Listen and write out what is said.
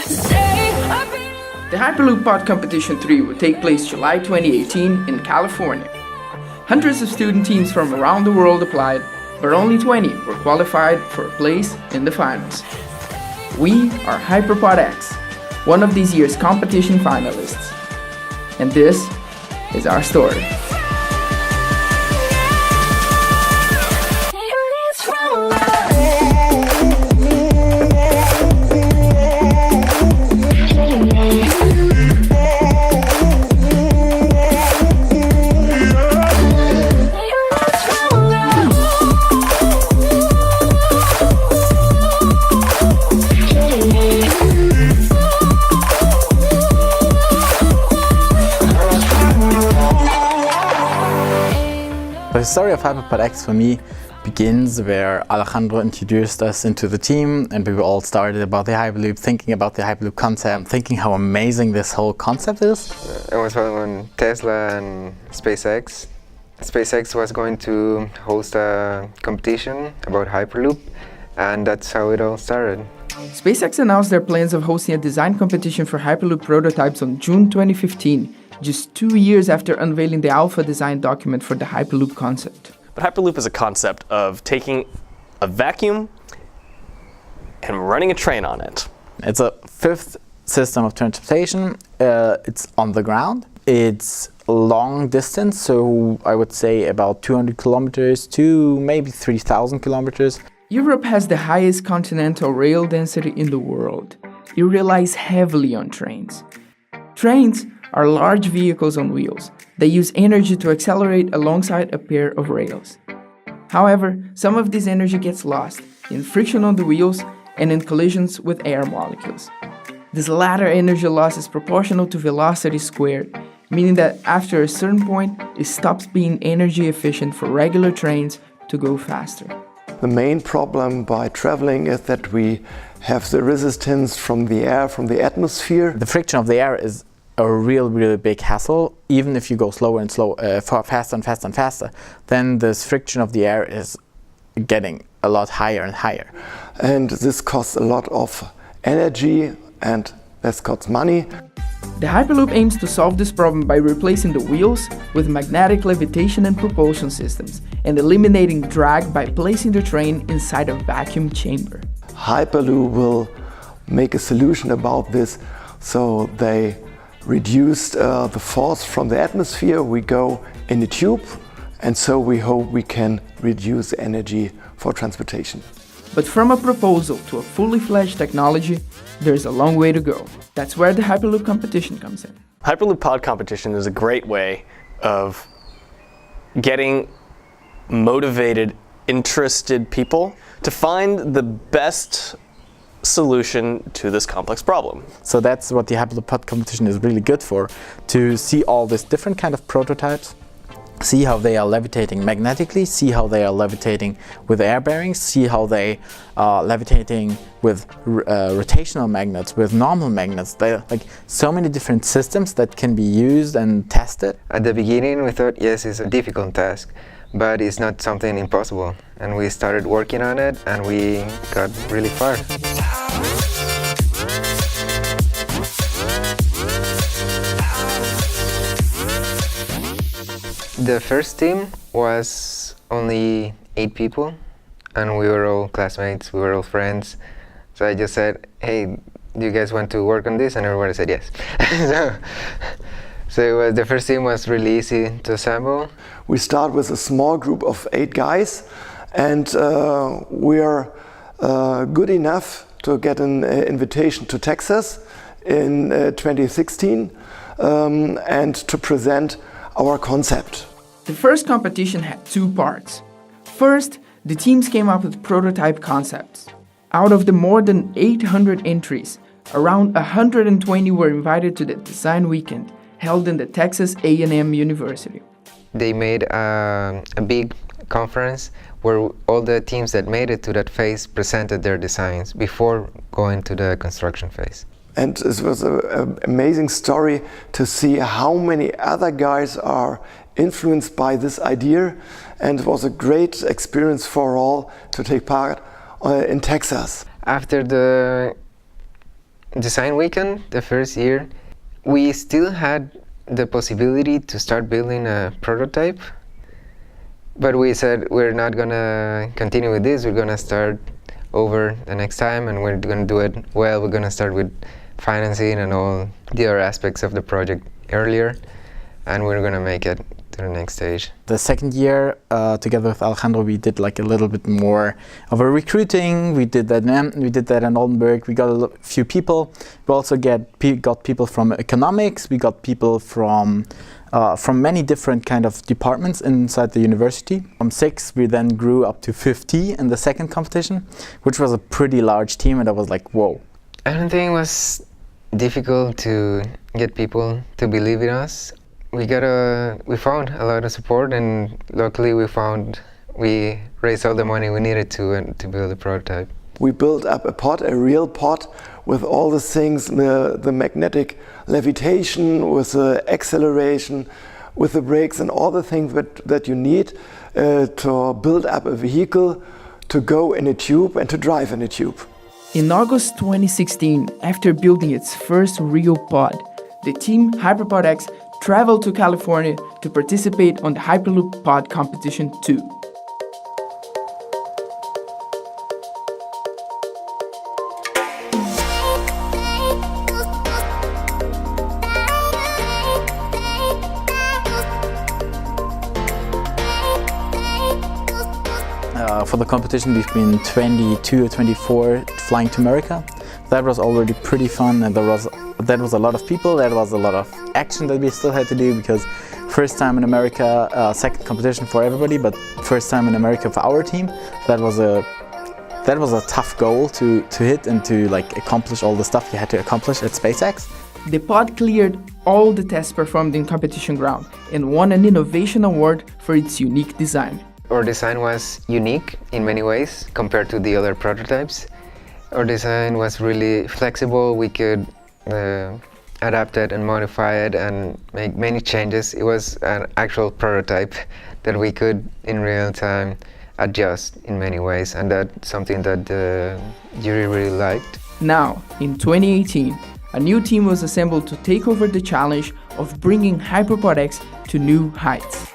The Hyperloop Pod Competition 3 will take place July 2018 in California. Hundreds of student teams from around the world applied, but only 20 were qualified for a place in the finals. We are HyperPodX, one of this year's competition finalists. And this is our story. The story of HyperPodX for me begins where Alejandro introduced us into the team, and we were all started about the Hyperloop, thinking about the Hyperloop concept, thinking how amazing this whole concept is. It was when Tesla and SpaceX. SpaceX was going to host a competition about Hyperloop, and that's how it all started. SpaceX announced their plans of hosting a design competition for Hyperloop prototypes on June 2015, just 2 years after unveiling the alpha design document for the Hyperloop concept. But Hyperloop is a concept of taking a vacuum and running a train on it. It's a fifth system of transportation. It's on the ground. It's long distance, so I would say about 200 kilometers to maybe 3,000 kilometers. Europe has the highest continental rail density in the world. It relies heavily on trains. Trains are large vehicles on wheels. They use energy to accelerate alongside a pair of rails. However, some of this energy gets lost in friction on the wheels and in collisions with air molecules. This latter energy loss is proportional to velocity squared, meaning that after a certain point, it stops being energy efficient for regular trains to go faster. The main problem by traveling is that we have the resistance from the air, from the atmosphere. The friction of the air is a really big hassle. Even if you go slower and faster and faster and faster, then this friction of the air is getting a lot higher and higher. And this costs a lot of energy, and this costs money. The Hyperloop aims to solve this problem by replacing the wheels with magnetic levitation and propulsion systems, and eliminating drag by placing the train inside a vacuum chamber. Hyperloop will make a solution about this, so they reduced the force from the atmosphere. We go in a tube, and so we hope we can reduce energy for transportation. But from a proposal to a fully fledged technology, there's a long way to go. That's where the Hyperloop competition comes in. Hyperloop Pod Competition is a great way of getting motivated, interested people to find the best solution to this complex problem. So that's what the Hyperloop Pod Competition is really good for, to see all these different kind of prototypes, see how they are levitating magnetically, see how they are levitating with air bearings, see how they are levitating with rotational magnets, with normal magnets. There are like so many different systems that can be used and tested. At the beginning we thought, yes, it's a difficult task, but it's not something impossible. And we started working on it, and we got really far. The first team was only 8 people, and we were all classmates, we were all friends. So I just said, hey, do you guys want to work on this? And everybody said yes. So the first team was really easy to assemble. We start with a small group of 8 guys, and we are good enough to get an invitation to Texas in 2016 and to present our concept. The first competition had 2 parts. First, the teams came up with prototype concepts. Out of the more than 800 entries, around 120 were invited to the design weekend held in the Texas A&M University. They made a big conference where all the teams that made it to that phase presented their designs before going to the construction phase. And it was an amazing story to see how many other guys are influenced by this idea, and it was a great experience for all to take part in Texas. After the design weekend, the first year, we still had the possibility to start building a prototype, but we said we're not gonna continue with this, we're gonna start over the next time and we're gonna do it well. We're gonna start with financing and all the other aspects of the project earlier, and we're gonna make it to the next stage. The second year, together with Alejandro, we did like a little bit more of a recruiting. We did that in Oldenburg. We got a few people. We also got people from economics. We got people from many different kind of departments inside the university. From 6, we then grew up to 50 in the second competition, which was a pretty large team, and I was like, whoa. I don't think it was difficult to get people to believe in us. We found a lot of support, and luckily we raised all the money we needed to build a prototype. We built up a pod, a real pod, with all the things, the magnetic levitation, with the acceleration, with the brakes and all the things that you need to build up a vehicle, to go in a tube and to drive in a tube. In August 2016, after building its first real pod, the team HyperPodX traveled to California to participate on the Hyperloop pod competition too. For the competition, we've been 22 or 24 flying to America. That was already pretty fun, and that was a lot of people. There was a lot of action that we still had to do, because first time in America, second competition for everybody, but first time in America for our team. That was a tough goal to hit and to like accomplish all the stuff you had to accomplish at SpaceX. The pod cleared all the tests performed in competition ground and won an innovation award for its unique design. Our design was unique in many ways compared to the other prototypes. Our design was really flexible. We could adapt it and modify it and make many changes. It was an actual prototype that we could in real time adjust in many ways, and that's something that the jury really liked. Now, in 2018, a new team was assembled to take over the challenge of bringing HyperPodX to new heights.